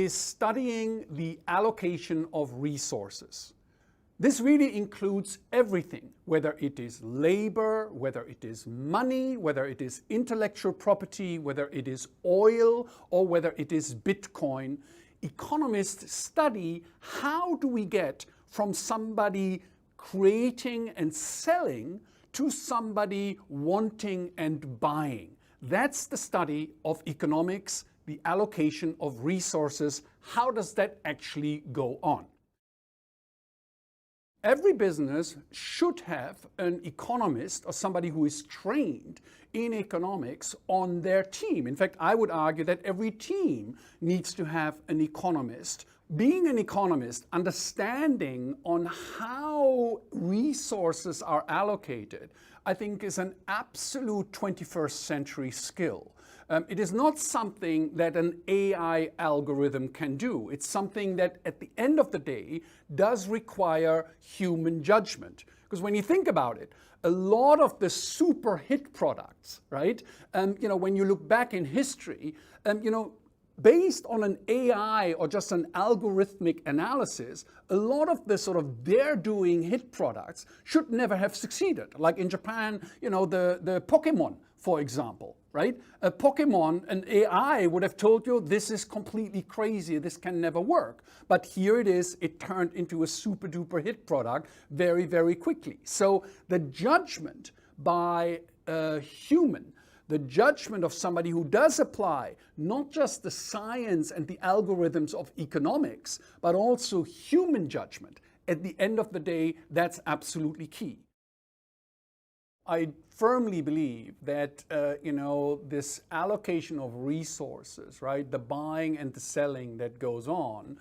is studying the allocation of resources. This really includes everything, whether it is labor, whether it is money, whether it is intellectual property, whether it is oil, or whether it is Bitcoin. Economists study how do we get from somebody creating and selling to somebody wanting and buying. That's the study of economics, the allocation of resources. How does that actually go on? Every business should have an economist or somebody who is trained in economics on their team. In fact, I would argue that every team needs to have an economist. Being an economist, understanding on how resources are allocated, I think is an absolute 21st century skill. It is not something that an AI algorithm can do. It's something that at the end of the day does require human judgment. Because when you think about it, a lot of the super hit products, right? When you look back in history, based on an AI or just an algorithmic analysis, a lot of the sort of dare doing hit products should never have succeeded. Like in Japan, the Pokemon, for example, right? A Pokemon, an AI would have told you this is completely crazy, this can never work. But here it is, it turned into a super duper hit product very, very quickly. So the judgment by a human, the judgment of somebody who does apply not just the science and the algorithms of economics, but also human judgment, at the end of the day, that's absolutely key. I firmly believe that this allocation of resources, right, the buying and the selling that goes on,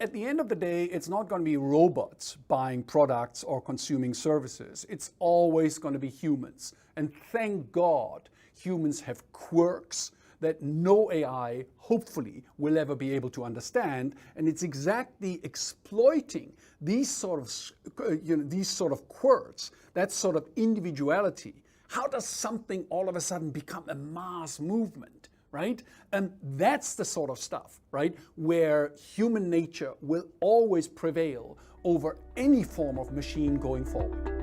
at the end of the day, it's not going to be robots buying products or consuming services. It's always going to be humans. And thank God, humans have quirks that no AI, hopefully, will ever be able to understand. And it's exactly exploiting these sort of quirks, that sort of individuality. How does something all of a sudden become a mass movement, right? And that's the sort of stuff, right, where human nature will always prevail over any form of machine going forward.